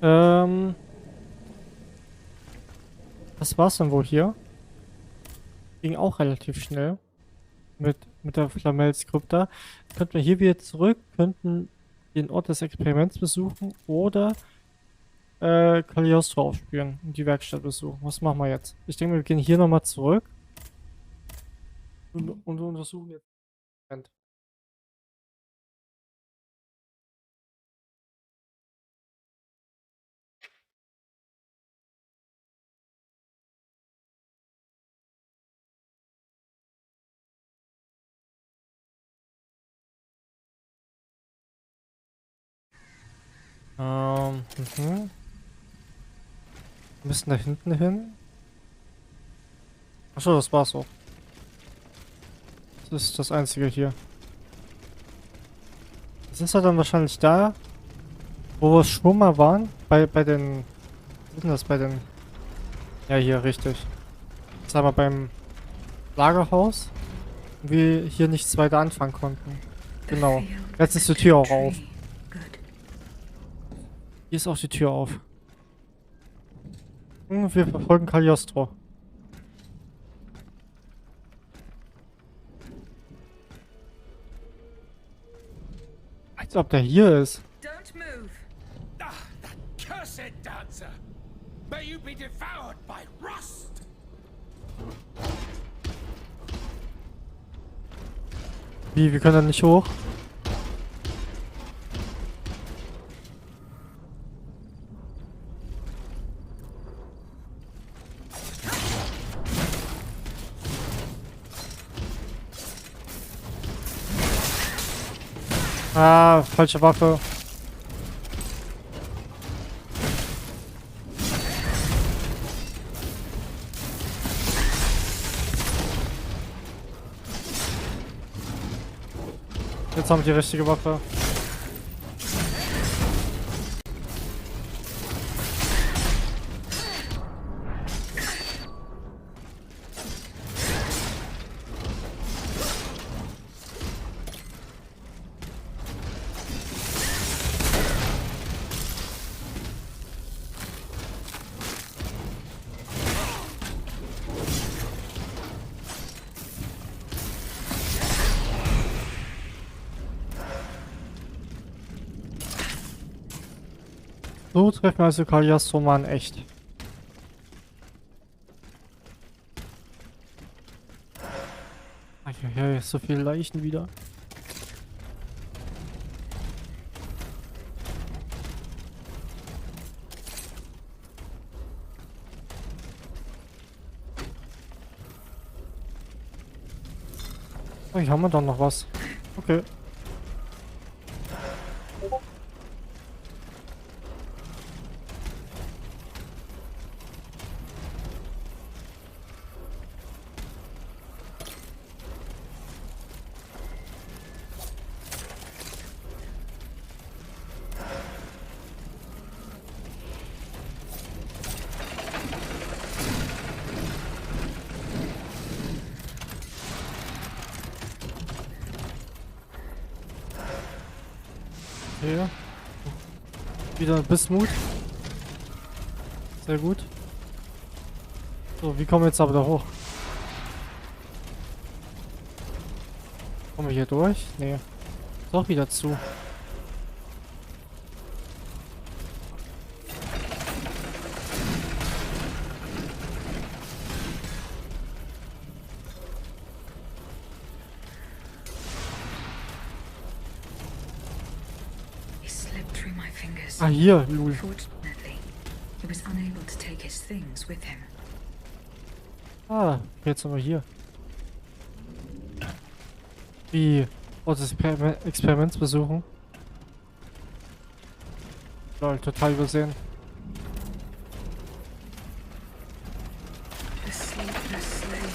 Ähm, das war's dann wohl hier. Ging auch relativ schnell mit der Flamels-Krypta. Könnten wir hier wieder zurück, könnten den Ort des Experiments besuchen oder Cagliostro aufspüren und die Werkstatt besuchen. Was machen wir jetzt? Ich denke, wir gehen hier nochmal zurück und untersuchen jetzt. Moment. Mhm. Wir müssen da hinten hin. Achso, das war's auch. Das ist das einzige hier. Das ist ja dann wahrscheinlich da, wo wir schon mal waren. Bei den. Was ist denn das bei den. Ja, hier, richtig. Das ist aber beim Lagerhaus. Und wir hier nichts weiter anfangen konnten. Genau. Jetzt ist die Tür auch auf. Hier ist auch die Tür auf. Wir verfolgen Cagliostro. Als ob der hier ist. Don't move. Ah, that cursed dancer! May you be devoured by rust! Wie, wir können da nicht hoch? Ah, falsche Waffe. Jetzt haben wir die richtige Waffe. So treffen wir also Cagliostro mal in echt. Okay, so viele Leichen wieder. Oh, hier haben wir doch noch was. Okay. Okay. Wieder Bismut. Sehr gut. So, wie kommen wir jetzt aber da hoch? Kommen wir hier durch? Nee. Doch wieder zu. He slipped through my fingers. Ah, hier, Lul. Fortunately, he was unable to take his things with him. Ah, jetzt sind wir hier. Wie Ort des Experiments besuchen. Lol, total übersehen. The sleepless slave.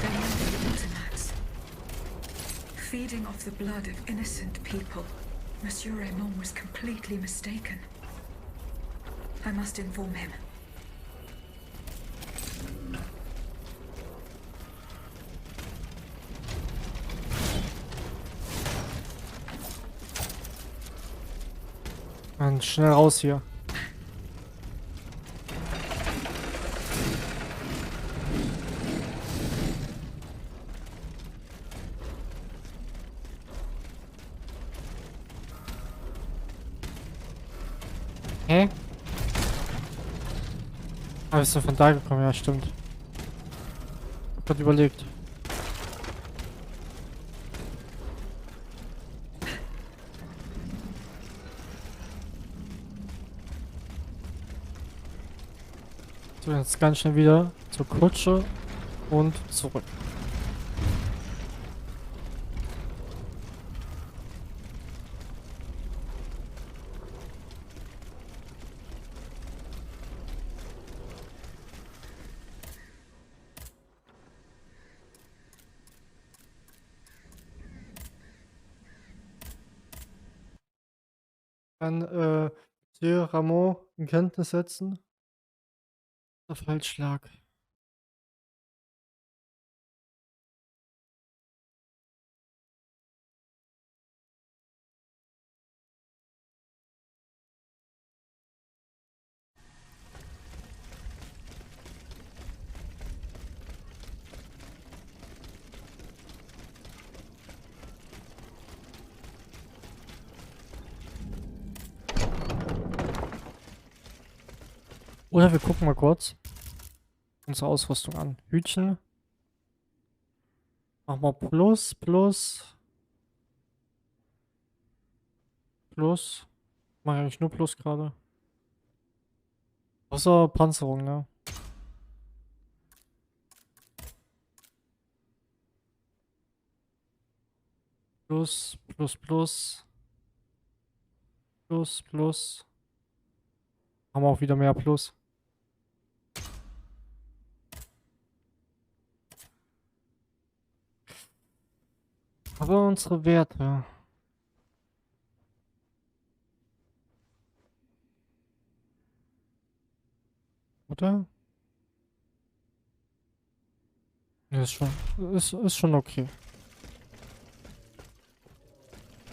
They were the Ultimates. Feeding off the blood of innocent people. Monsieur Raymond was completely mistaken. I must inform him. Mann, schnell raus hier. Hä? Ah, bist du von da gekommen? Ja, stimmt. Ich hab grad überlegt. So, jetzt ganz schnell wieder zur Kutsche und zurück. Dann, Monsieur Ramon in Kenntnis setzen. Der Falschschlag. Oder wir gucken mal kurz unsere Ausrüstung an. Hütchen. Machen wir Plus, Plus. Plus. Mach ich eigentlich nur Plus gerade. Außer Panzerung, ne? Plus, Plus, Plus. Plus, Plus. Haben wir auch wieder mehr Plus. Aber unsere Werte. Oder? Ja, ist schon okay.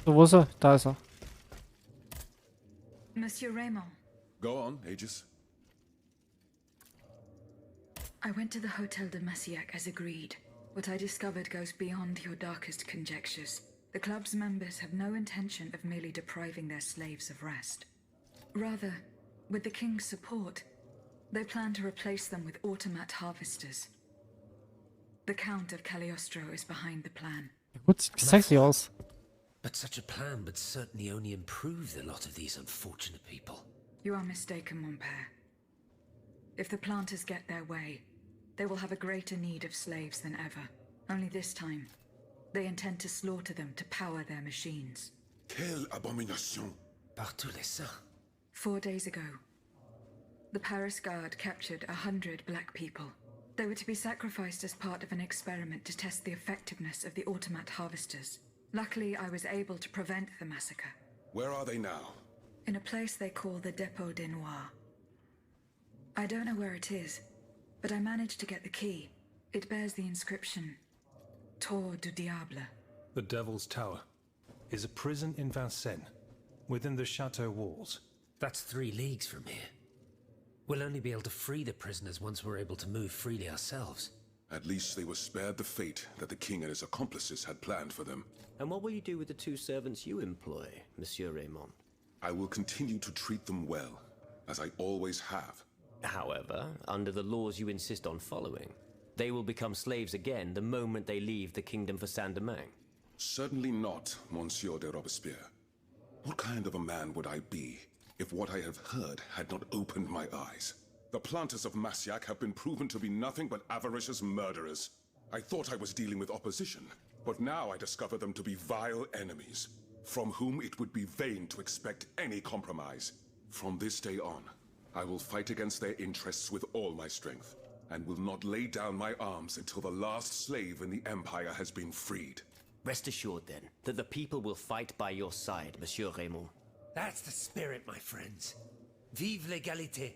So, wo ist er? Da ist er. Monsieur Raymond, Go on, Aegis. I went to the Hotel de Massiac as agreed. What I discovered goes beyond your darkest conjectures. The club's members have no intention of merely depriving their slaves of rest. Rather, with the king's support, they plan to replace them with automat harvesters. The Count of Cagliostro is behind the plan. Gut, sieht sexy aus. But such a plan would certainly only improve the lot of these unfortunate people. You are mistaken, mon père. If the planters get their way, they will have a greater need of slaves than ever. Only this time, they intend to slaughter them to power their machines. Quelle abomination! Par tous les saints. 4 days ago, the Paris Guard captured 100 black people. They were to be sacrificed as part of an experiment to test the effectiveness of the automat harvesters. Luckily, I was able to prevent the massacre. Where are they now? In a place they call the Dépôt des Noirs. I don't know where it is, but I managed to get the key. It bears the inscription, Tour du Diable. The Devil's Tower is a prison in Vincennes, within the chateau walls. That's 3 leagues from here. We'll only be able to free the prisoners once we're able to move freely ourselves. At least they were spared the fate that the king and his accomplices had planned for them. And what will you do with the 2 servants you employ, Monsieur Raymond? I will continue to treat them well, as I always have. However, under the laws you insist on following, they will become slaves again the moment they leave the kingdom for Saint-Domingue. Certainly not, Monsieur de Robespierre. What kind of a man would I be if what I have heard had not opened my eyes? The planters of Massiac have been proven to be nothing but avaricious murderers. I thought I was dealing with opposition, but now I discover them to be vile enemies, from whom it would be vain to expect any compromise. From this day on, I will fight against their interests with all my strength, and will not lay down my arms until the last slave in the Empire has been freed. Rest assured, then, that the people will fight by your side, Monsieur Raymond. That's the spirit, my friends. Vive l'égalité.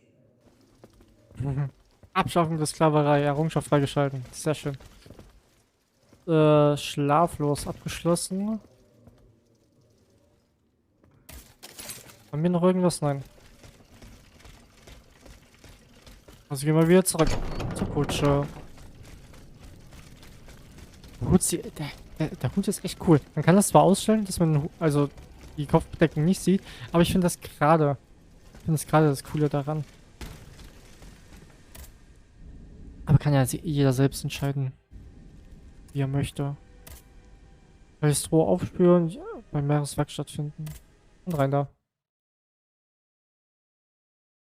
Abschaffung der Sklaverei, Errungenschaft freigeschalten. Sehr schön. Schlaflos abgeschlossen. Haben wir noch irgendwas? Nein. Also gehen wir wieder zurück zur Kutsche. Der Hut ist echt cool. Man kann das zwar ausstellen, dass man also die Kopfbedeckung nicht sieht, aber ich finde das gerade das Coole daran. Aber kann ja jeder selbst entscheiden, wie er möchte. Vielleicht Stroh aufspüren, ja, beim Meereswerkstatt finden. Und rein da.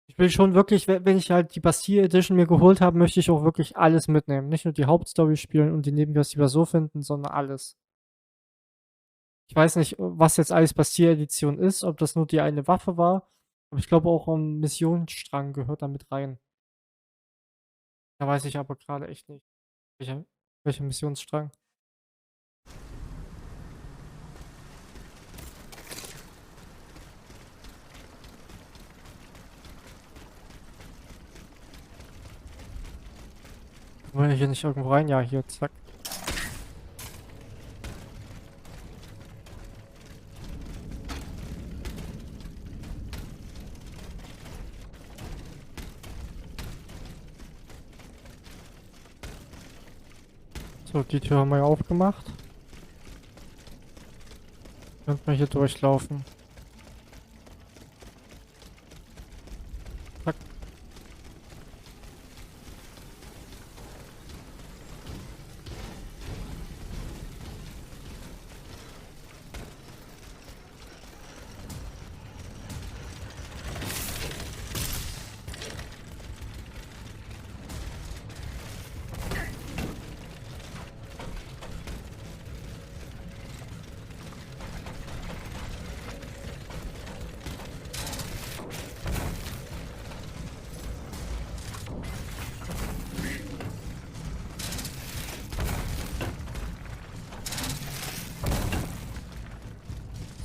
Ich will schon wirklich, wenn ich halt die Bastille Edition mir geholt habe, möchte ich auch wirklich alles mitnehmen. Nicht nur die Hauptstory spielen und die Nebenquests lieber so finden, sondern alles. Ich weiß nicht, was jetzt alles Bastille Edition ist, ob das nur die eine Waffe war. Aber ich glaube auch ein Missionsstrang gehört da mit rein. Da weiß ich aber gerade echt nicht. Welcher Missionsstrang? Wollen wir hier nicht irgendwo rein? Ja, hier, zack. So, die Tür haben wir ja aufgemacht. Könnten wir hier durchlaufen. Zack.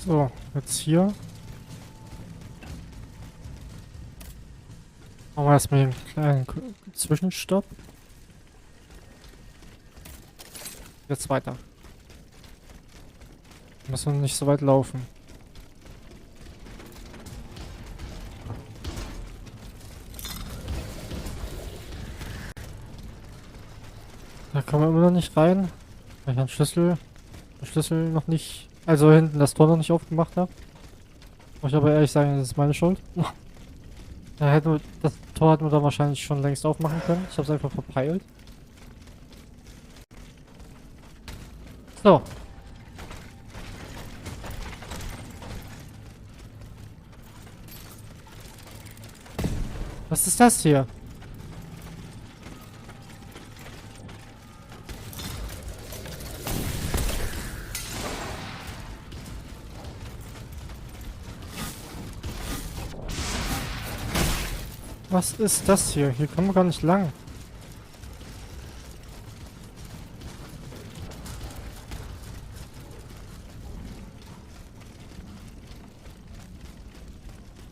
So, jetzt hier. Machen wir erstmal einen kleinen Zwischenstopp. Jetzt weiter. Wir müssen nicht so weit laufen. Da kommen wir immer noch nicht rein, weil ich den Schlüssel noch nicht, also hinten das Tor noch nicht aufgemacht habe. Muss ich aber ehrlich sagen, das ist meine Schuld. Das Tor hätten wir da wahrscheinlich schon längst aufmachen können. Ich habe es einfach verpeilt. So. Was ist das hier? Was ist das hier? Hier kommen wir gar nicht lang.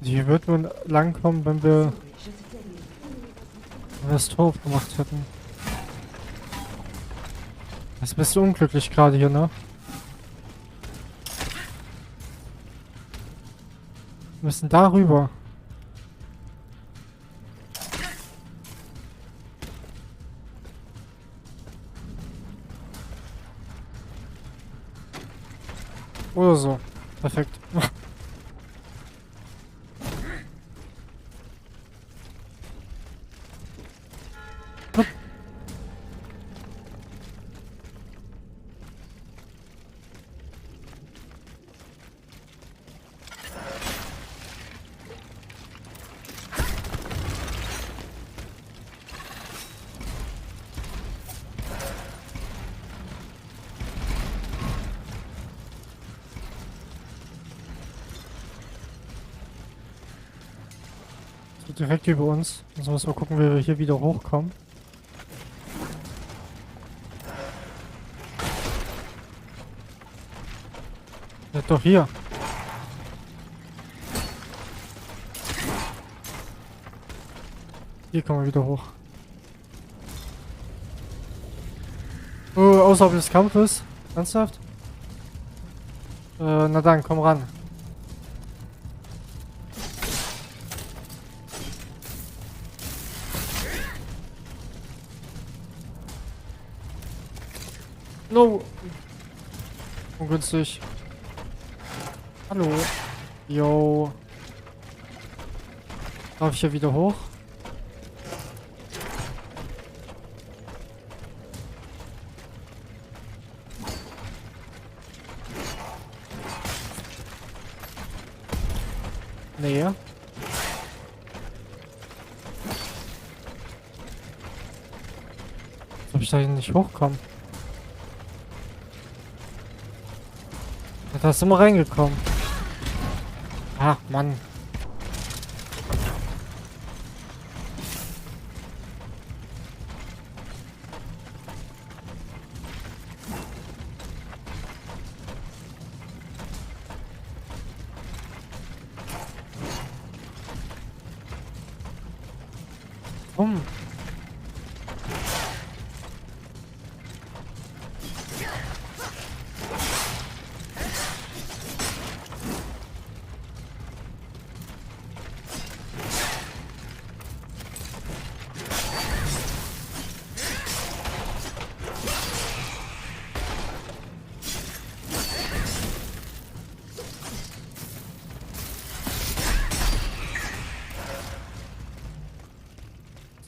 Hier wird nur lang kommen, wenn wir das Tor aufgemacht hätten. Das ist ein bisschen unglücklich gerade hier, ne? Wir müssen darüber. Oder so. Perfekt. Direkt über uns. Also müssen wir gucken, wie wir hier wieder hochkommen. Ja, doch hier. Hier kommen wir wieder hoch. Oh, außerhalb des Kampfes. Ernsthaft? Na dann, komm ran. No. Ungünstig. Hallo. Yo. Darf ich hier wieder hoch? Nee. Ob ich da nicht hochkommen? Da ist immer reingekommen. Ach, Mann. Warum?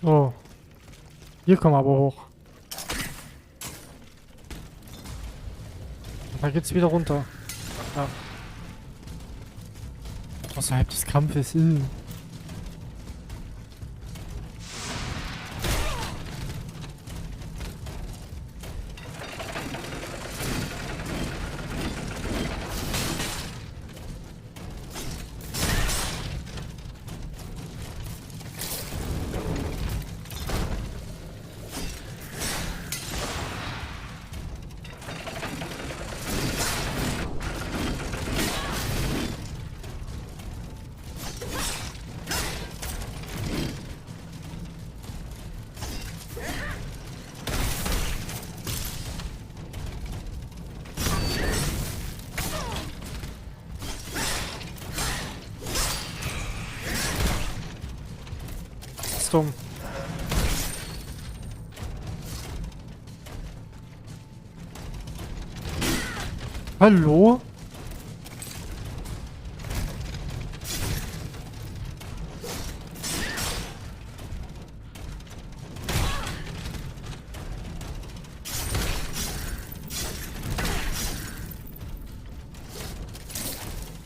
So. Hier kommen wir aber hoch. Und da geht's wieder runter. Ja. Außerhalb des Kampfes. Dumm. Hallo?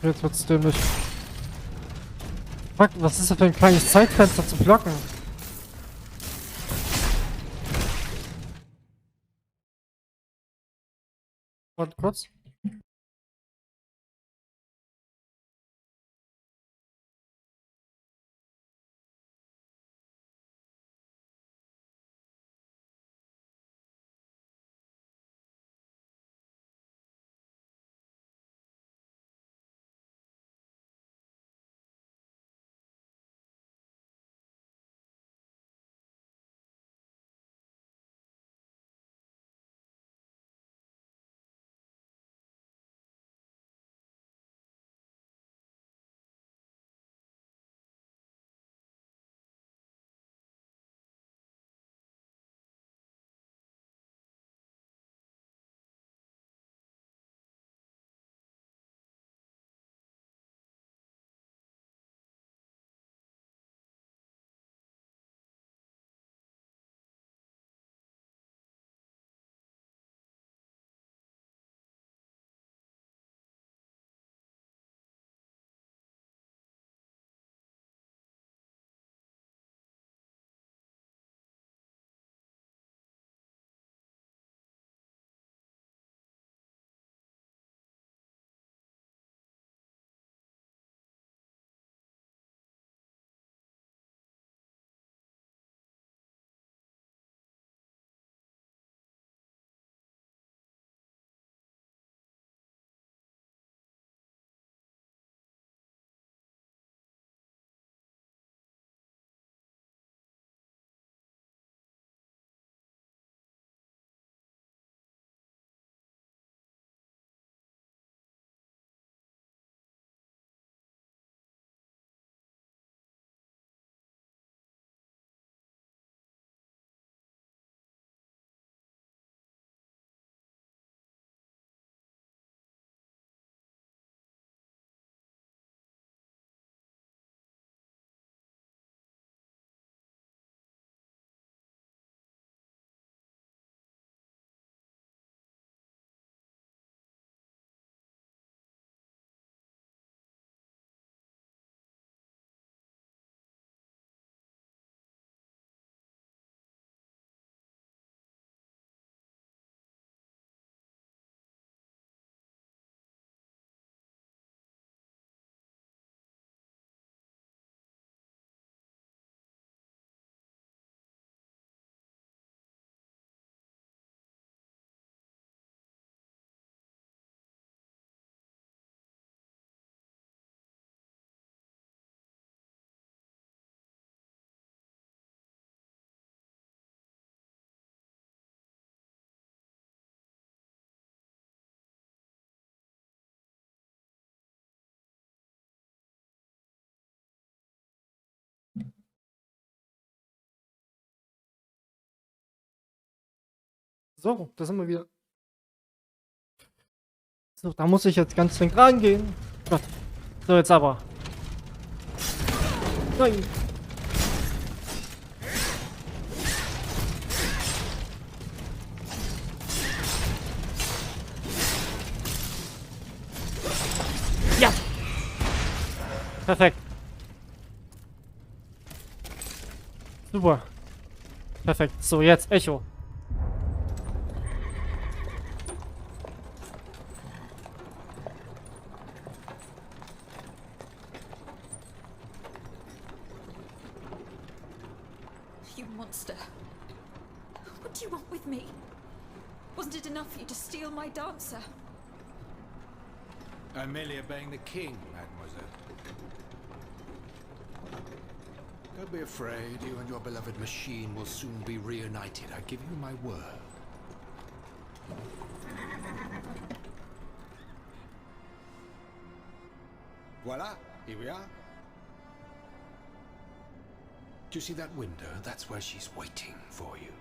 Jetzt wird's dämlich. Fuck, was ist das für ein kleines Zeitfenster zu blocken? Warte kurz. So, da sind wir wieder. So, da muss ich jetzt ganz dringend rangehen. Gott. So, jetzt aber. Nein. Ja. Perfekt. Super. Perfekt. So, jetzt Echo. You monster. What do you want with me? Wasn't it enough for you to steal my dancer? I'm merely obeying the king, mademoiselle. Don't be afraid, you and your beloved machine will soon be reunited. I give you my word. Voila, here we are. Do you see that window? That's where she's waiting for you.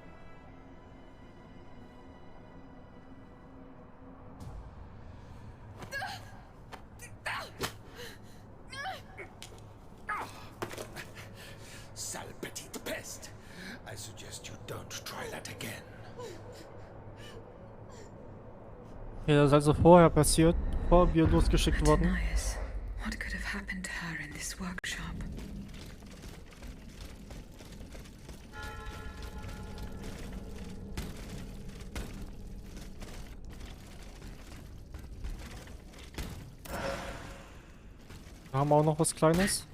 Sale petite peste. I suggest you don't try that again. Ja, das ist also vorher passiert, bevor wir losgeschickt wurden. Denies. What could have happened to her in this workshop? Da haben wir auch noch was Kleines.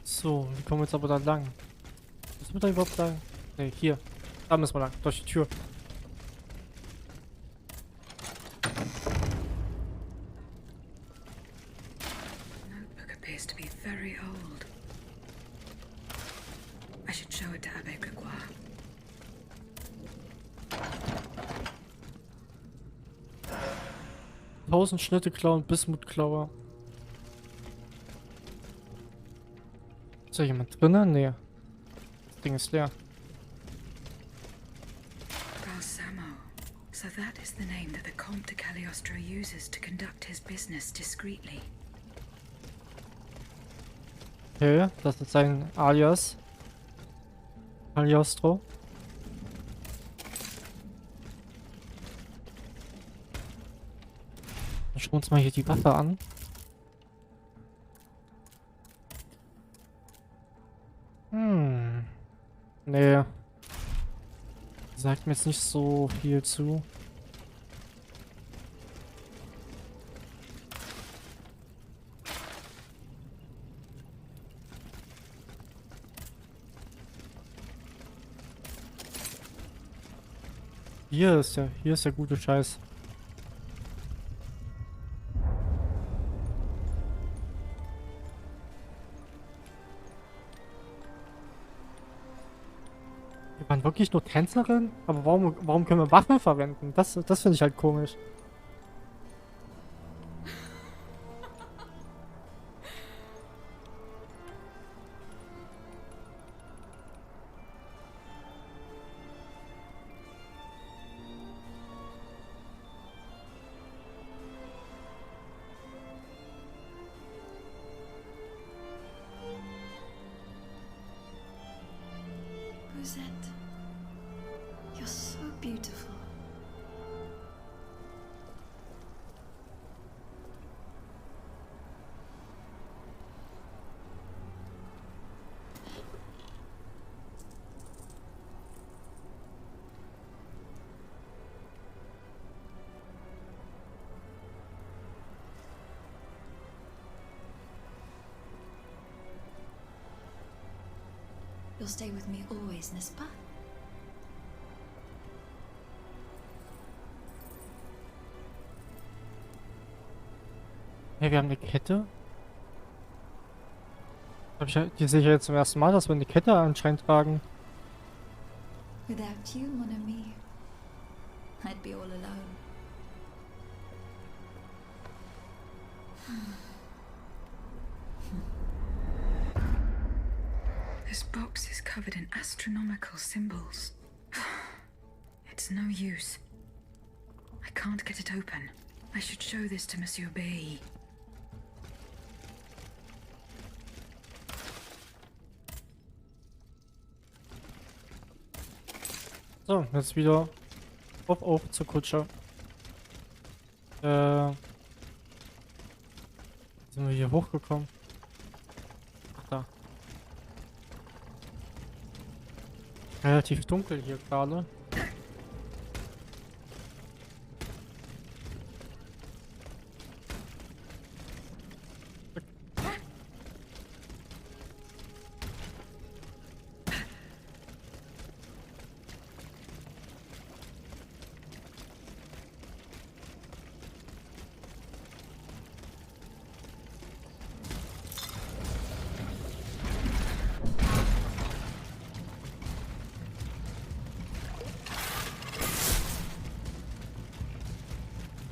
So, wie kommen wir jetzt aber da lang? Müssen wir da überhaupt lang? Ne, hier. Da müssen wir lang, durch die Tür. Notebook appears to be very old. I should show it to Abbe Gregoire. Tausend Schnitte klauen, Bismutklauer. Ist da jemand drinnen? Nee. Das Ding ist leer. Balsamo. So that is the name that the Comte de Cagliostro uses to conduct his business discreetly. Okay, das ist sein Alias. Cagliostro. Dann schauen wir uns mal hier die Waffe an. Nee. Sagt mir jetzt nicht so viel zu. Hier ist der gute Scheiß. Wir waren wirklich nur Tänzerin? Aber warum können wir Waffen verwenden? Das finde ich halt komisch. Rosette, you're so beautiful. You'll stay with me always, n'est-ce pas? Ja, wir haben eine Kette. Die sehe ich ja jetzt zum ersten Mal, dass wir eine Kette anscheinend tragen. Without you, mon ami, I'd be all alone. This box is covered in astronomical symbols. It's no use. I can't get it open. I should show this to Monsieur B. So, jetzt wieder auf zur Kutsche. Sind wir hier hochgekommen? Ach, da. Relativ dunkel hier gerade.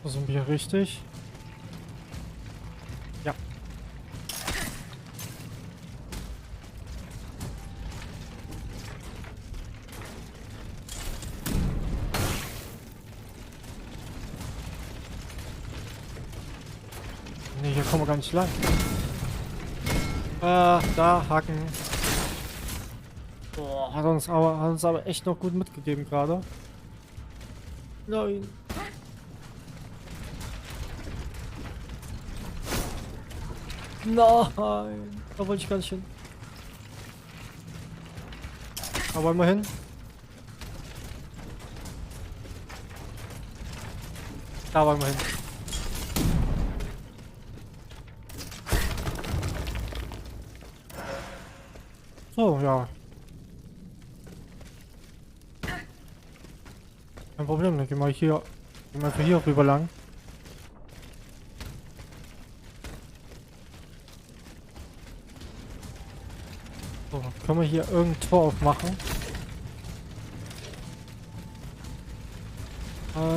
Da sind wir richtig. Ja. Ne, hier kommen wir gar nicht lang. Da, Haken. Boah, hat uns aber echt noch gut mitgegeben gerade. Nein. Nein, da wollte ich gar nicht hin. Da wollen wir hin. Da wollen wir hin. So, ja. Kein Problem, dann gehen wir einfach hier rüber lang. So, können wir hier irgendein Tor aufmachen?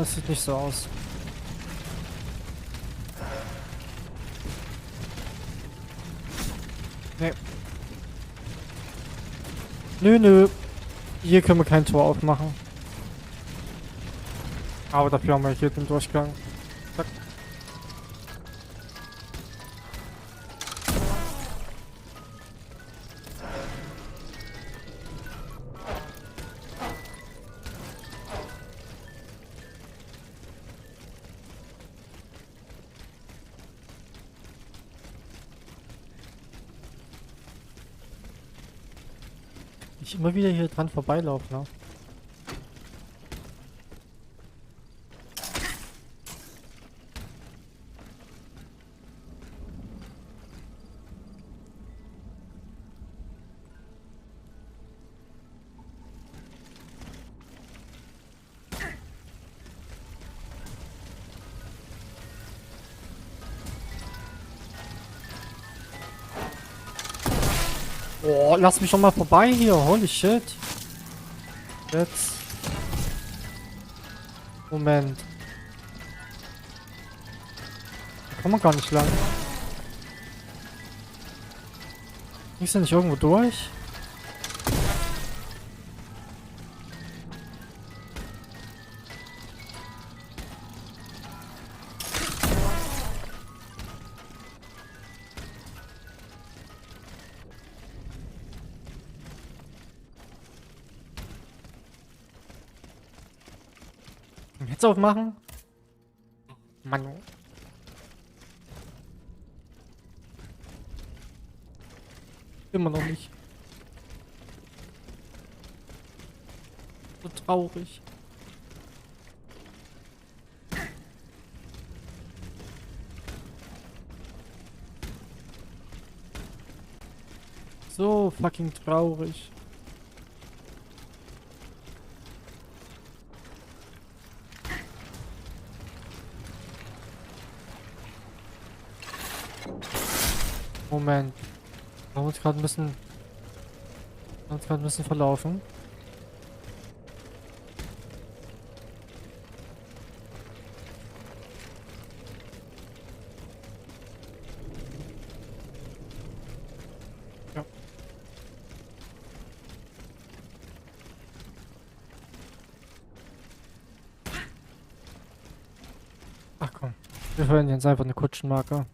Es sieht nicht so aus. Nee. Nö. Hier können wir kein Tor aufmachen. Aber dafür haben wir hier den Durchgang. Zack. Ich immer wieder hier dran vorbeilaufen, ne? Oh, lass mich schon mal vorbei hier. Holy shit. Jetzt. Moment. Da kommen wir gar nicht lang. Ist ja nicht irgendwo durch? Jetzt aufmachen? Mann. Immer noch nicht. So traurig. So fucking traurig. Moment. Wir haben uns gerade ein bisschen verlaufen. Wir verwenden jetzt einfach eine Kutschenmarke.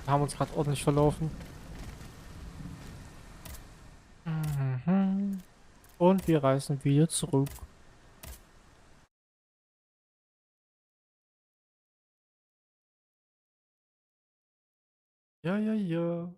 Wir haben uns gerade ordentlich verlaufen. Mhm. Und wir reisen wieder zurück. Ja, ja, ja.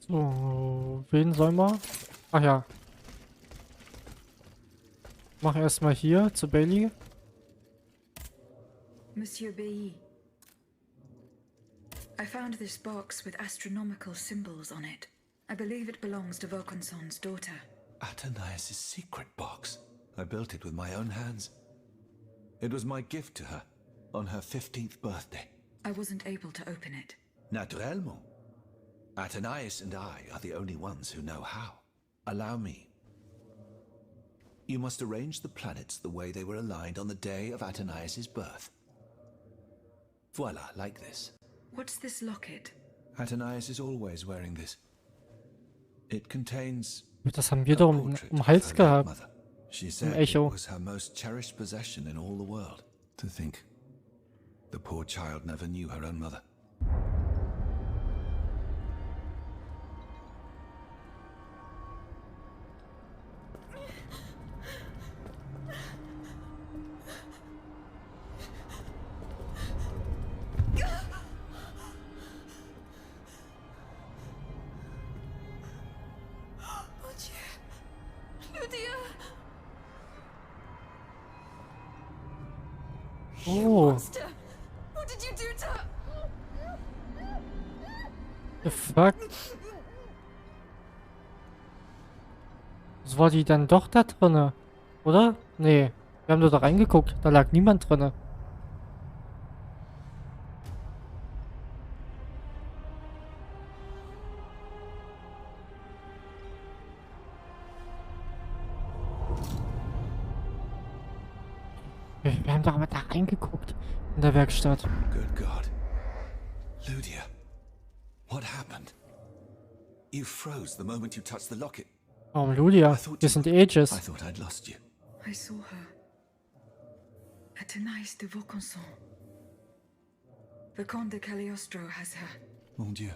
So, wen sollen wir? Ach ja. Mach erstmal hier zu Bailey. Monsieur Bailly. I found this box with astronomical symbols on it. I believe it belongs to Vaucanson's daughter. Athenais' secret box. I built it with my own hands. It was my gift to her on her 15th birthday. I wasn't able to open it. Naturellement. Athenais and I are the only ones who know how. Allow me. You must arrange the planets the way they were aligned on the day of Athenais' birth. Voila, like this. What's this locket? Athenais is always wearing this. It contains Das haben wir a doch portrait um of Hals her late gehabt. mother. She said it Echo. was her most cherished possession in all the world. To think, the poor child never knew her own mother. Oh, What did you do to her? the fuck? Was war die dann doch da drinne? Oder? Nee. Wir haben nur da reingeguckt. Da lag niemand drinne. Wir haben doch aber da reingeguckt. In der Werkstatt. Good God. Ludia, what happened? You froze the moment you touched the locket. Warum Ludia? Wir sind Aegis. I thought I'd lost you. I saw her. Athenais de Vaucanson. The Comte de Cagliostro has her. Mon Dieu.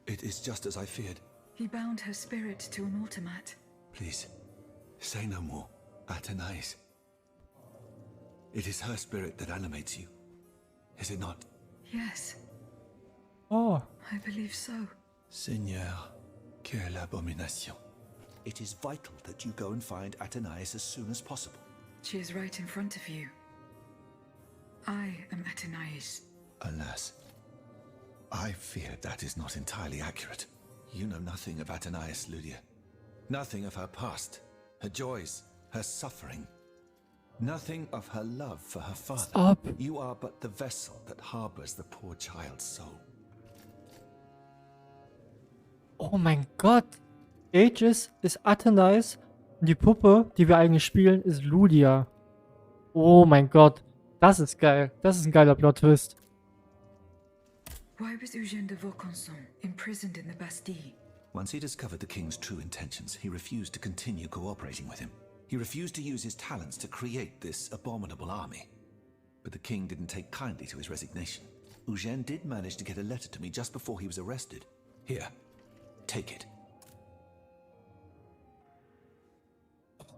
It is just as I feared. He bound her spirit to an automat. Please, say no more. Athenais. It is her spirit that animates you. Is it not? Yes, Oh. I believe so. Seigneur, quelle abomination. It is vital that you go and find Athenais as soon as possible. She is right in front of you. I am Athenais. Alas, I fear that is not entirely accurate. You know nothing of Athenais, Ludia. Nothing of her past, her joys, her suffering. Nothing of her love for her father. Stop. You are but the vessel that harbors the poor child's soul. Oh mein Gott. Aegis ist Athenais und die Puppe, die wir eigentlich spielen, ist Ludia. Oh mein Gott. Das ist geil. Das ist ein geiler Plot-Twist. Why was Eugène de Vaucanson imprisoned in the Bastille? Once he discovered the king's true intentions, he refused to continue cooperating with him. He refused to use his talents to create this abominable army. But the king didn't take kindly to his resignation. Eugène did manage to get a letter to me just before he was arrested. Here, take it.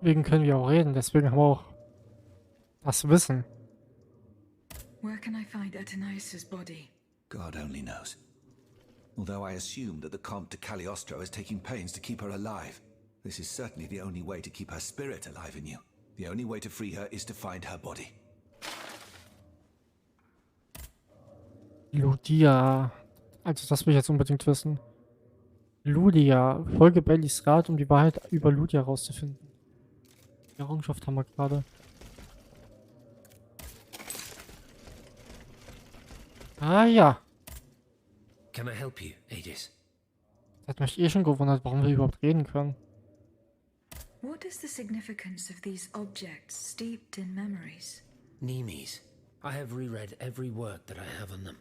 Deswegen können wir auch reden. Deswegen haben wir auch das Wissen. Where can I find Athenais' body? God only knows. Although I assume that the Comte de Cagliostro is taking pains to keep her alive. This is certainly the only way to keep her spirit alive in you. The only way to free her is to find her body. Ludia. Also das will ich jetzt unbedingt wissen. Ludia. Folge Bellys Rat, um die Wahrheit über Ludia herauszufinden. Die Errungenschaft haben wir gerade. Ah ja. Can I help you, Aegis? Das hat mich eh schon gewundert, warum wir überhaupt reden können. What is the significance of these objects steeped in memories? Nemes. I have reread every work that I have on them.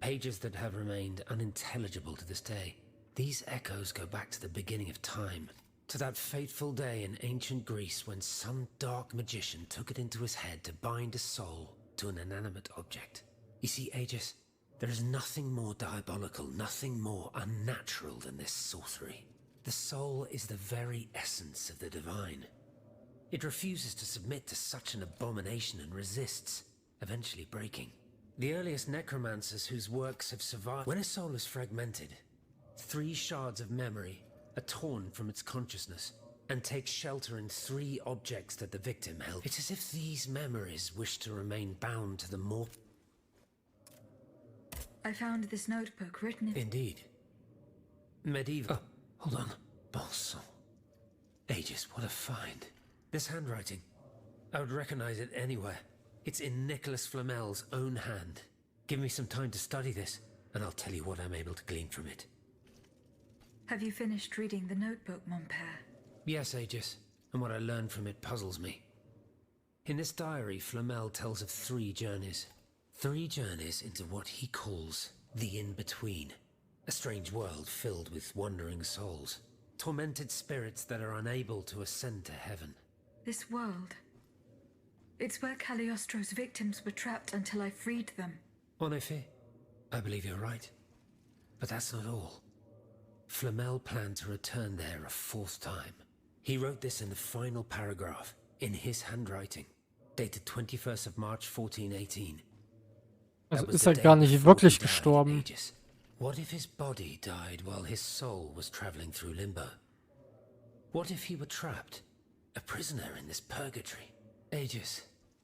Pages that have remained unintelligible to this day. These echoes go back to the beginning of time, to that fateful day in ancient Greece when some dark magician took it into his head to bind a soul to an inanimate object. You see, Aegis, there is nothing more diabolical, nothing more unnatural than this sorcery. The soul is the very essence of the divine. It refuses to submit to such an abomination and resists, eventually breaking. The earliest necromancers whose works have survived. When a soul is fragmented, 3 shards of memory are torn from its consciousness and take shelter in 3 objects that the victim held. It's as if these memories wish to remain bound to the more. I found this notebook written in... Indeed. Medieval. Oh, hold on. Bon sang. Aegis, what a find. This handwriting. I would recognize it anywhere. It's in Nicholas Flamel's own hand. Give me some time to study this, and I'll tell you what I'm able to glean from it. Have you finished reading the notebook, mon père? Yes, Aegis, and what I learned from it puzzles me. In this diary, Flamel tells of 3 journeys. 3 journeys into what he calls the in-between. A strange world filled with wandering souls. Tormented spirits that are unable to ascend to heaven. This world... It's where Cagliostro's victims were trapped until I freed them. En effet, I believe you're right. But that's not all. Flamel planned to return there a 4th time. He wrote this in the final paragraph, in his handwriting, dated 21st of March 1418. Also ist er gar nicht wirklich gestorben. What if his body died while his soul was traveling through limbo? What if he were trapped, a prisoner in this purgatory? Aegis,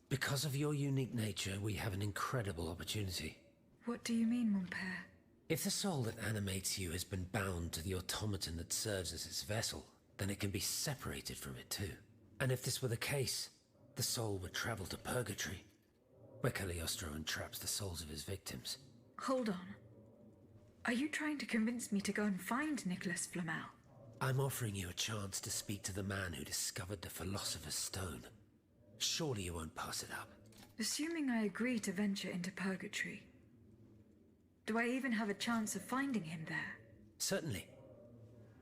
because of your unique nature, we have an incredible opportunity. What do you mean, mon père? If the soul that animates you has been bound to the automaton that serves as its vessel, then it can be separated from it too. And if this were the case, the soul would travel to purgatory, where Cagliostro entraps the souls of his victims. Hold on. Are you trying to convince me to go and find Nicholas Flamel? I'm offering you a chance to speak to the man who discovered the Philosopher's Stone. Surely you won't pass it up. Assuming I agree to venture into purgatory, do I even have a chance of finding him there? Certainly.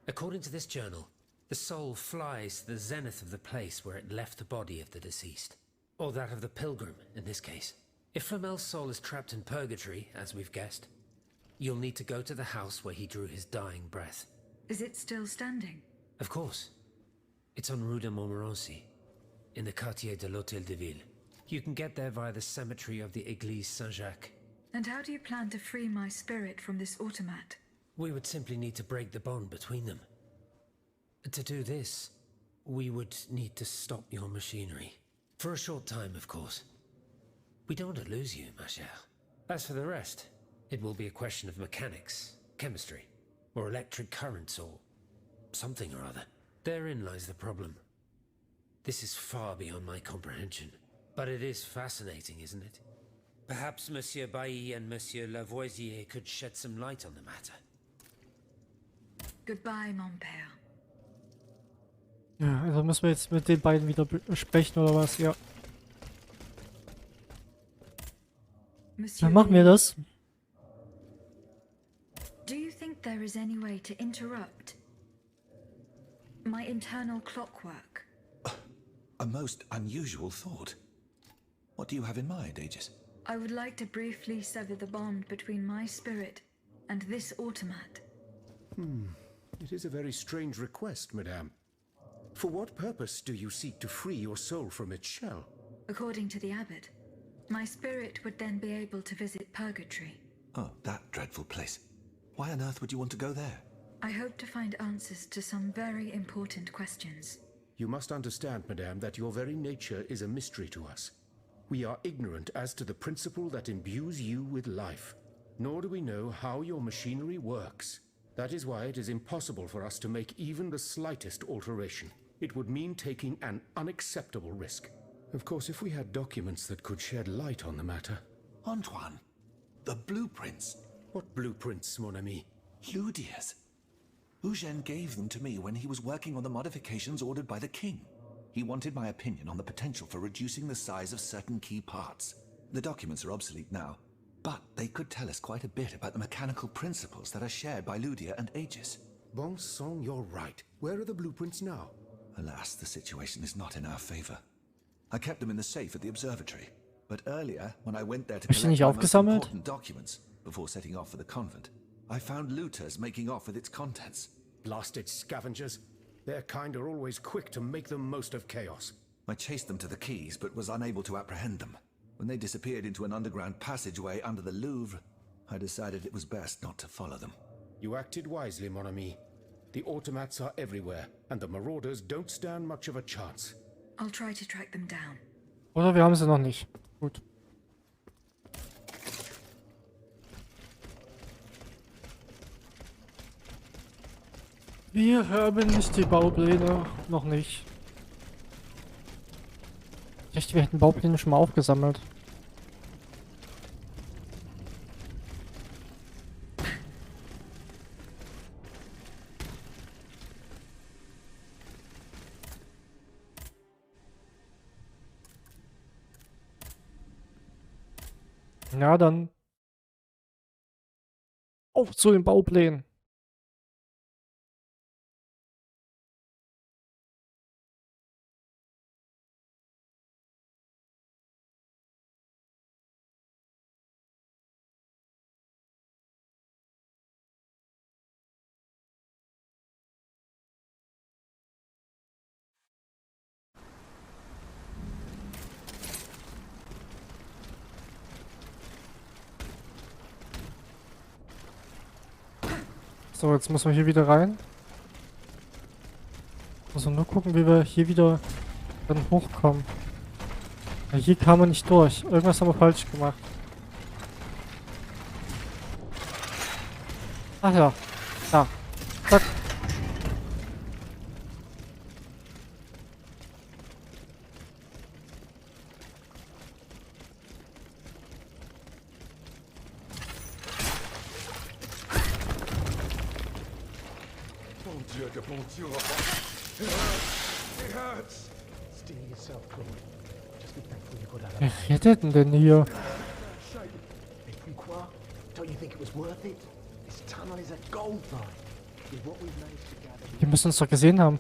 According to this journal, the soul flies to the zenith of the place where it left the body of the deceased. Or that of the pilgrim, in this case. If Flamel's soul is trapped in purgatory, as we've guessed, you'll need to go to the house where he drew his dying breath. Is it still standing? Of course. It's on Rue de Montmorency, in the quartier de l'Hôtel de Ville. You can get there via the cemetery of the Église Saint-Jacques. And how do you plan to free my spirit from this automat? We would simply need to break the bond between them. To do this, we would need to stop your machinery. For a short time, of course. We don't want to lose you, ma chère. As for the rest, it will be a question of mechanics, chemistry, or electric currents, or something or other. Therein lies the problem. This is far beyond my comprehension. But it is fascinating, isn't it? Perhaps Monsieur Bailly and Monsieur Lavoisier could shed some light on the matter. Goodbye, mon père. Ja, also müssen wir jetzt mit den beiden wieder sprechen, oder was? Ja. Monsieur, Dann machen wir das. do you think there is any way to interrupt my internal clockwork? A most unusual thought. What do you have in mind, Aegis? I would like to briefly sever the bond between my spirit and this automat. It is a very strange request, madame. For what purpose do you seek to free your soul from its shell? According to the abbot, my spirit would then be able to visit purgatory. Oh, that dreadful place. Why on earth would you want to go there? I hope to find answers to some very important questions. You must understand, madame, that your very nature is a mystery to us. We are ignorant as to the principle that imbues you with life. nor do we know how your machinery works. That is why it is impossible for us to make even the slightest alteration. It would mean taking an unacceptable risk. Of course, if we had documents that could shed light on the matter. Antoine, the blueprints. What blueprints, mon ami? Ludia's. Eugène gave them to me when he was working on the modifications ordered by the king. He wanted my opinion on the potential for reducing the size of certain key parts. The documents are obsolete now, but they could tell us quite a bit about the mechanical principles that are shared by Ludia and Aegis. Bon sang, you're right. Where are the blueprints now? Alas, the situation is not in our favor. I kept them in the safe at the observatory, but earlier, when I went there to Hast du collect nicht my most aufgesammelt? important documents before setting off for the convent, I found looters making off with its contents. Blasted scavengers. Their kind are always quick to make the most of chaos. I chased them to the quays, but was unable to apprehend them. When they disappeared into an underground passageway under the Louvre, I decided it was best not to follow them. You acted wisely, mon ami. The automats are everywhere, and the marauders don't stand much of a chance. I'll try to track them down. Oder wir haben sie noch nicht. Gut. Wir haben nicht die Baupläne. Noch nicht. Ich dachte, wir hätten Baupläne schon mal aufgesammelt. Ja, dann auf zu den Bauplänen. So, jetzt müssen wir hier wieder rein. Also nur gucken, wie wir hier wieder dann hochkommen. Ja, hier kam man nicht durch. Irgendwas haben wir falsch gemacht. Ach ja. Da. Zack. Bon Dieu de bon Dieu. It hurts. Steal yourself, cool. Just be thankful you got out of Wer rettet denn hier? Et puis quoi? Don't you think it was worth it? This tunnel is a gold mine. With what we've managed to gather. Die müssen uns doch gesehen haben.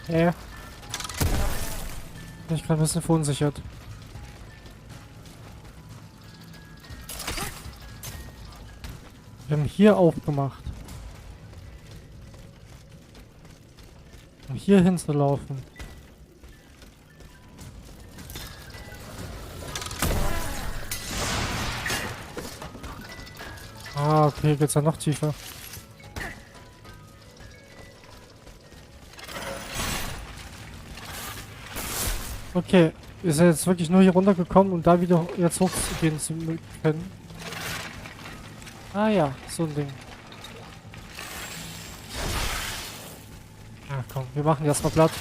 Ja. Ich bin gerade ein bisschen verunsichert. Wir haben hier aufgemacht. Um hier hinzulaufen. Ah, okay, geht's ja noch tiefer. Okay, wir sind jetzt wirklich nur hier runtergekommen, um da wieder jetzt hochzugehen zu können. Ah ja, so ein Ding. Ja, komm, wir machen erstmal platt.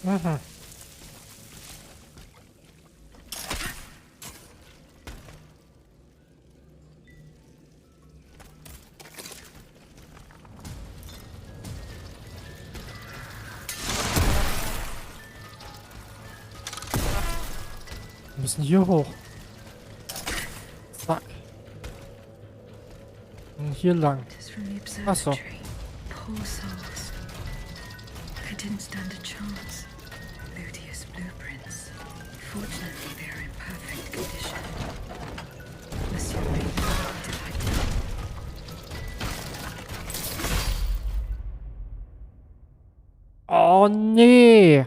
Mhm. Wir müssen hier hoch. Zack. Und hier lang. Ach so. Poor souls. I didn't stand a chance. Odious blueprints. Fortunately, they are in perfect condition. Monsieur Raymond delighted. Oh nee.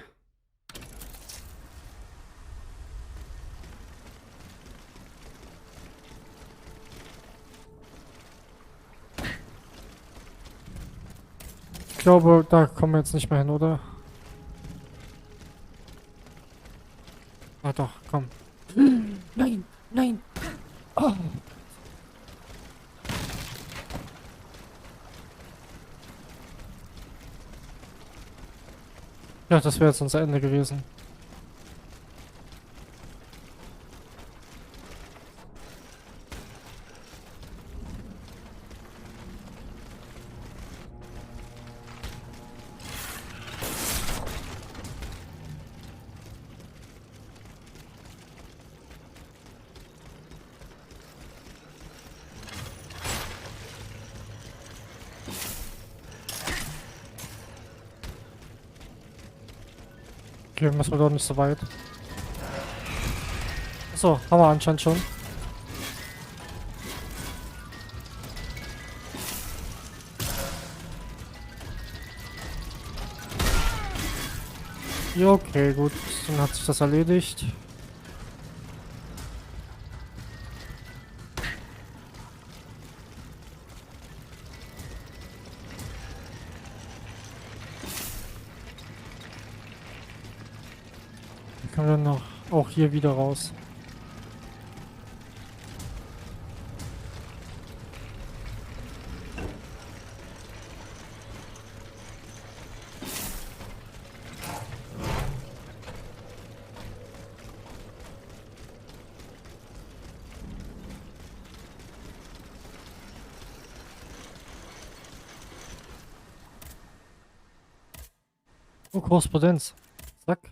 Ich glaube, da kommen wir jetzt nicht mehr hin, oder? Ah doch, komm. Nein, nein. Oh. Ja, das wäre jetzt unser Ende gewesen. Okay, müssen wir doch nicht so weit. Achso, haben wir anscheinend schon. Ja, okay, gut. Dann hat sich das erledigt. Können wir noch auch hier wieder raus. Oh, Korrespondenz. Zack.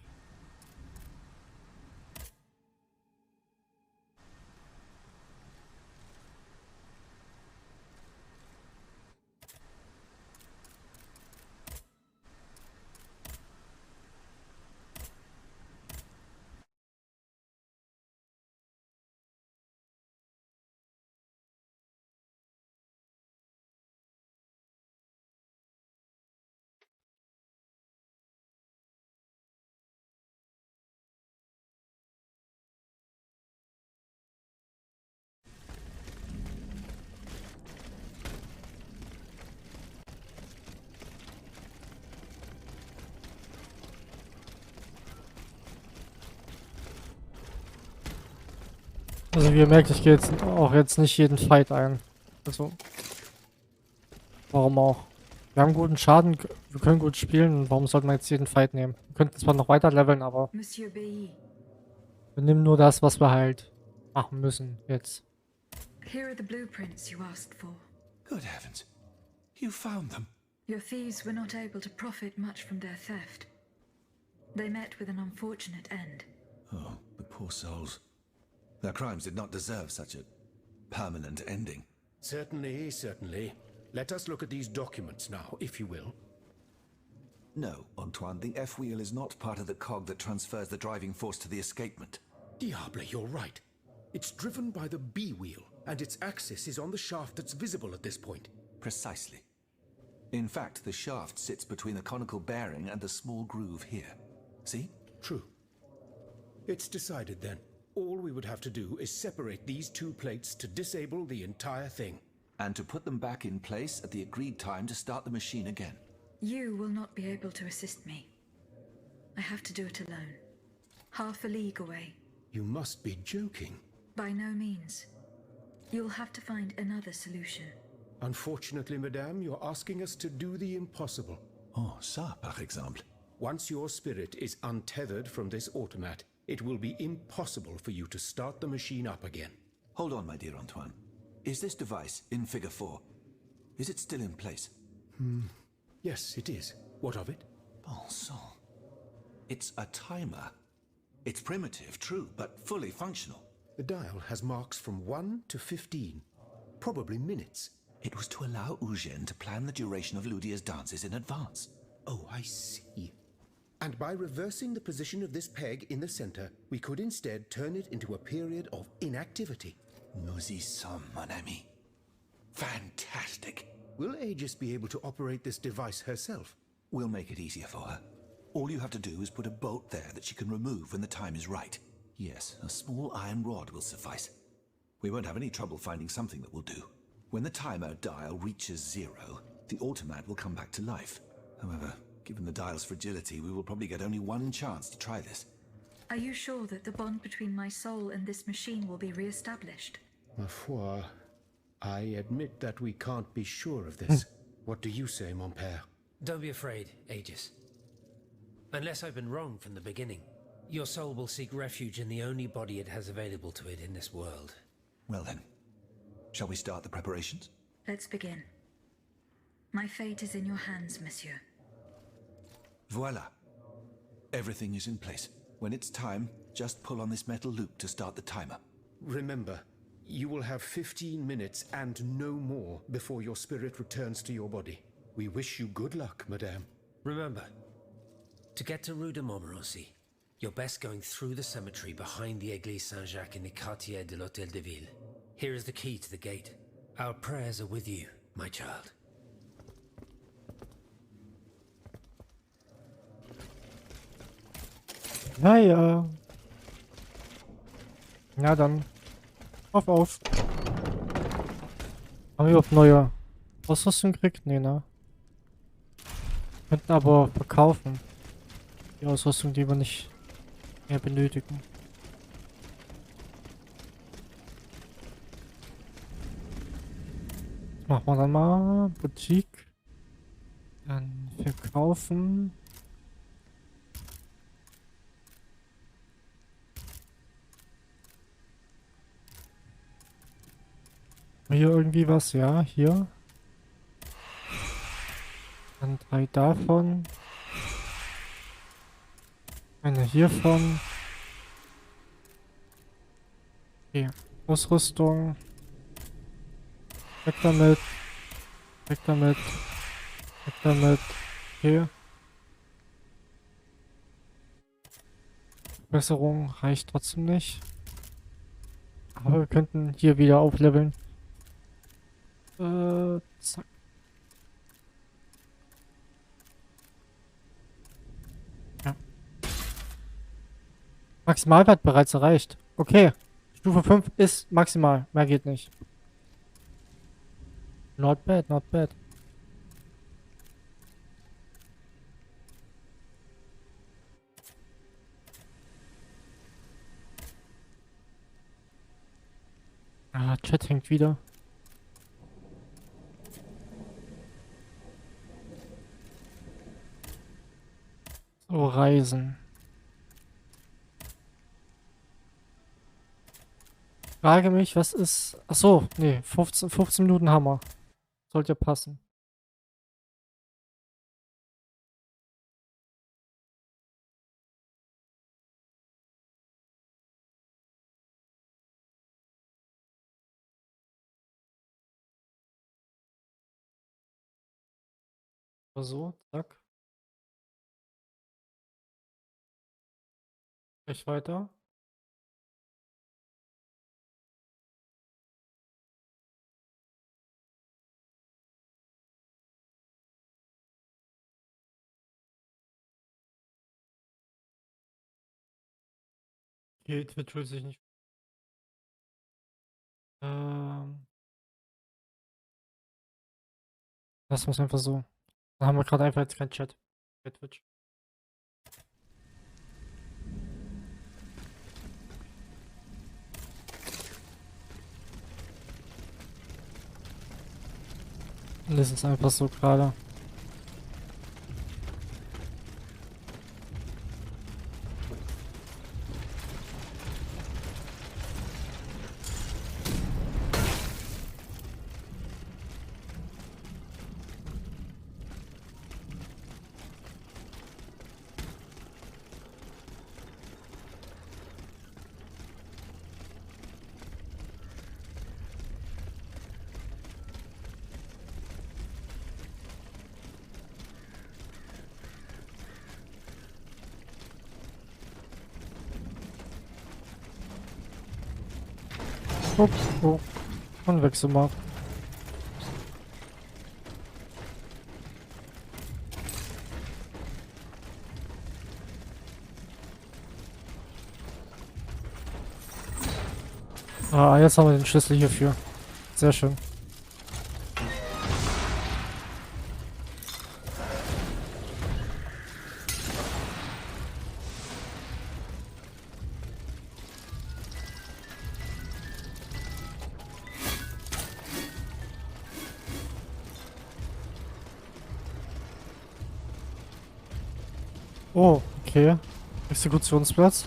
Also wie ihr merkt, ich gehe jetzt auch nicht jeden Fight ein. Also, warum auch? Wir haben guten Schaden, wir können gut spielen, warum sollten wir jetzt jeden Fight nehmen? Wir könnten zwar noch weiter leveln, aber Monsieur Bailly, wir nehmen nur das, was wir halt machen müssen jetzt. here are the blueprints you asked for. Good heavens. You found them. Your thieves were not able to profit much from their theft. They met with an unfortunate end. Oh, the poor souls. Their crimes did not deserve such a permanent ending. Certainly, certainly. Let us look at these documents now, if you will. No, Antoine, the F-wheel is not part of the cog that transfers the driving force to the escapement. Diable, you're right. It's driven by the B-wheel, and its axis is on the shaft that's visible at this point. Precisely. In fact, the shaft sits between the conical bearing and the small groove here. See? True. It's decided then. All we would have to do is separate these two plates to disable the entire thing. And to put them back in place at the agreed time to start the machine again. You will not be able to assist me. I have to do it alone. Half a league away. You must be joking. By no means. You'll have to find another solution. Unfortunately, madame, you're asking us to do the impossible. Oh, ça, par exemple. Once your spirit is untethered from this automat, it will be impossible for you to start the machine up again. Hold on, my dear Antoine. Is this device in Figure 4? Is it still in place? Yes, it is. What of it? Bon sang. It's a timer. It's primitive, true, but fully functional. The dial has marks from 1 to 15. Probably minutes. It was to allow Eugène to plan the duration of Ludia's dances in advance. Oh, I see. And by reversing the position of this peg in the center, we could instead turn it into a period of inactivity. Nous y sommes, mon ami. Fantastic. Will Aegis be able to operate this device herself? We'll make it easier for her. All you have to do is put a bolt there that she can remove when the time is right. Yes, a small iron rod will suffice. We won't have any trouble finding something that will do. When the timer dial reaches 0, the automat will come back to life. However, given the dial's fragility, we will probably get only one chance to try this. Are you sure that the bond between my soul and this machine will be re-established? Ma foi, I admit that we can't be sure of this. What do you say, mon père? Don't be afraid, Aegis. Unless I've been wrong from the beginning, your soul will seek refuge in the only body it has available to it in this world. Well then, shall we start the preparations? Let's begin. My fate is in your hands, monsieur. Voila. Everything is in place. When it's time, just pull on this metal loop to start the timer. Remember, you will have 15 minutes and no more before your spirit returns to your body. We wish you good luck, madame. Remember, to get to Rue de Montmorency, you're best going through the cemetery behind the Église Saint-Jacques in the Quartier de l'Hôtel de Ville. Here is the key to the gate. Our prayers are with you, my child. Naja. Na dann. Auf. Haben wir überhaupt neue Ausrüstung gekriegt? Nee, ne? Könnten aber verkaufen. Die Ausrüstung, die wir nicht mehr benötigen. Das machen wir dann mal. Boutique. Dann verkaufen. Hier irgendwie was, ja, hier. Dann 3 davon. Eine hiervon. Okay, Ausrüstung. Weg damit. Weg damit. Weg damit. Okay. Verbesserung reicht trotzdem nicht. Aber wir könnten hier wieder aufleveln. Zack. Ja. Maximalwert bereits erreicht. Okay. Stufe 5 ist maximal. Mehr geht nicht. Not bad, not bad. Ah, Chat hängt wieder. So, Reisen. Frage mich, was ist... Achso, nee, 15 Minuten haben wir. Sollte ja passen. So, zack. Gleich weiter. Geht, wird sich nicht. Das muss einfach so. Da haben wir gerade einfach jetzt keinen Chat bei Twitch. Das ist einfach so gerade. Ups, oh. Und wechsel mal. Ah, jetzt haben wir den Schlüssel hierfür. Sehr schön. Oh, okay. Exekutionsplatz.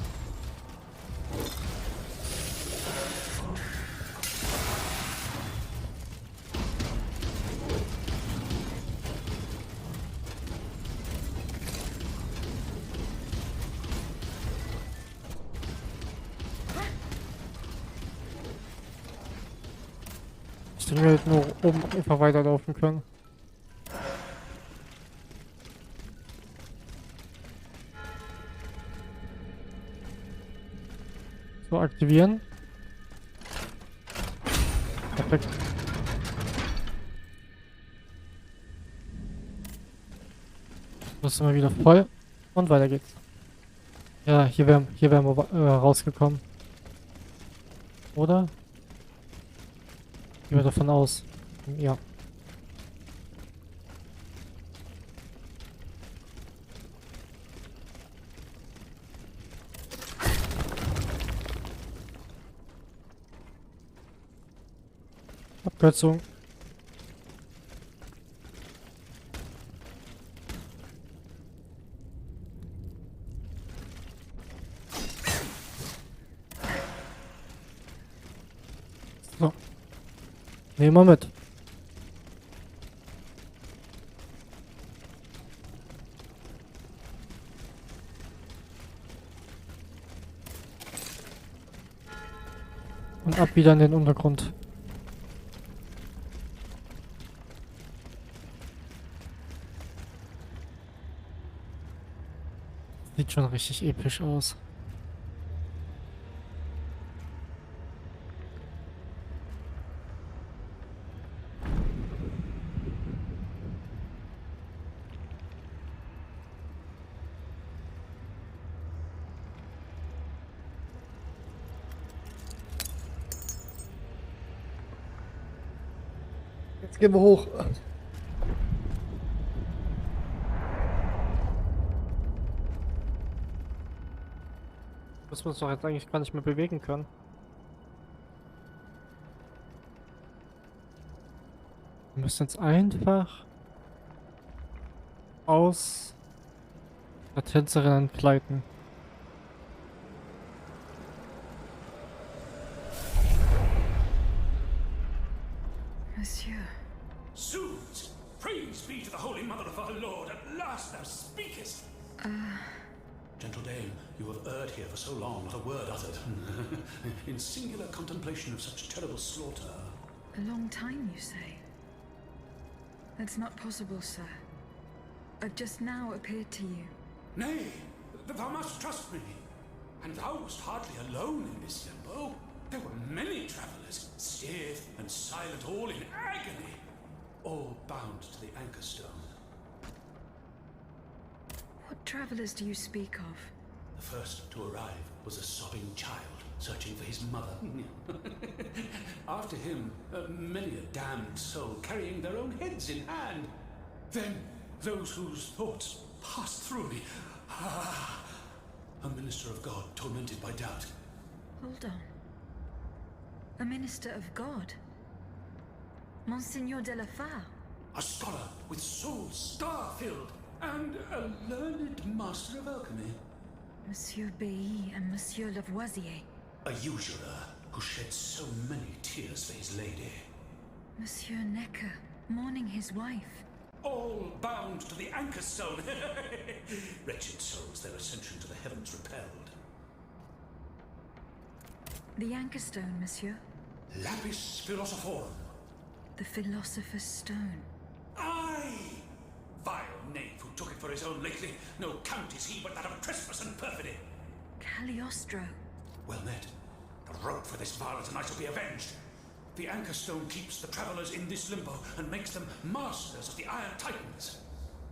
Ich denke, wir hätten nur oben einfach weiterlaufen können. So, aktivieren. Perfekt. Das ist immer wieder voll. Und weiter geht's. Ja, hier wären wir rausgekommen. Oder? Gehen wir davon aus. Ja. Abkürzung. So. Nehmen wir mit. Und ab wieder in den Untergrund. Sieht schon richtig episch aus. Jetzt gehen wir hoch. Müssen wir uns doch jetzt eigentlich gar nicht mehr bewegen können. Wir müssen jetzt einfach aus der Tänzerin entkleiden. Monsieur. Zoons! Praise be to the Holy Mother of our Lord, at last thou speakest! Gentle dame, you have erred here for so long, not a word uttered. In singular contemplation of such terrible slaughter. A long time, you say? That's not possible, sir. I've just now appeared to you. Nay, thou must trust me. And thou wast hardly alone in this limbo. There were many travelers, stiff and silent, all in agony, all bound to the anchor stone. What travelers do you speak of? The first to arrive was a sobbing child, searching for his mother. After him, many a damned soul carrying their own heads in hand. Then, those whose thoughts passed through me. A minister of God, tormented by doubt. Hold on. A minister of God? Monsignor de la Fare? A scholar with soul star-filled, and a learned master of alchemy. Monsieur Bailly and Monsieur Lavoisier. A usurer who shed so many tears for his lady. Monsieur Necker, mourning his wife. All bound to the anchor stone. Wretched souls, their ascension to the heavens repelled. The anchor stone, monsieur? Lapis philosophorum. The philosopher's stone. Aye! Vile knave who took it for his own lately. No count is he but that of trespass and perfidy. Cagliostro. Well met. wrote for this varlet and I shall be avenged. The Anchor Stone keeps the travelers in this limbo and makes them masters of the Iron Titans.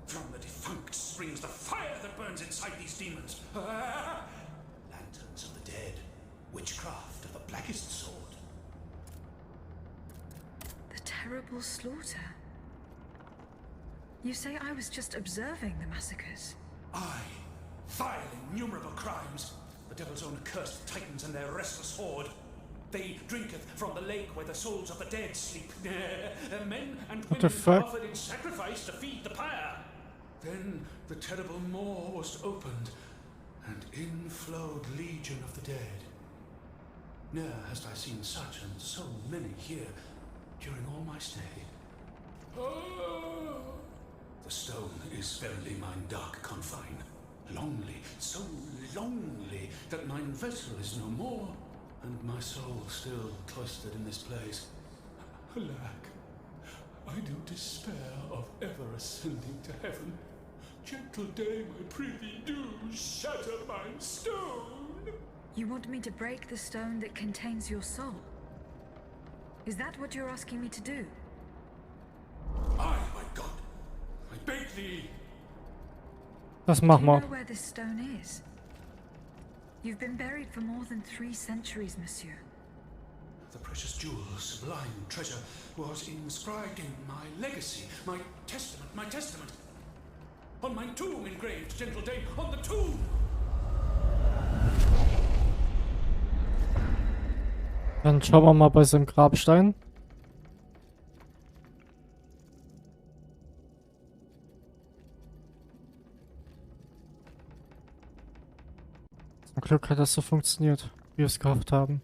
From the defunct springs the fire that burns inside these demons. Lanterns of the dead, witchcraft of the blackest sort. The terrible slaughter. You say I was just observing the massacres? Aye, vile innumerable crimes. The devil's own accursed titans and their restless horde. They drinketh from the lake where the souls of the dead sleep. Men and What the women fuck? offered in sacrifice to feed the pyre. Then the terrible maw was opened, and in flowed legion of the dead. Ne'er hast I seen such and so many here during all my stay. The stone is verily mine dark confine. Lonely, so lonely, that mine vessel is no more, and my soul still cloistered in this place. Alack, I do despair of ever ascending to heaven. Gentle dame, I prithee do shatter mine stone. You want me to break the stone that contains your soul? Is that what you're asking me to do? Aye, my God, I beg thee. Das Do machen you wir. know where this stone is? You've been buried for more than 3 centuries, monsieur. The precious jewel, sublime treasure, was inscribed in my legacy, my testament. On my tomb engraved, gentle dame, on the tomb! Dann schauen wir mal bei seinem Grabstein. Zum Glück hat das so funktioniert, wie wir es gehofft haben.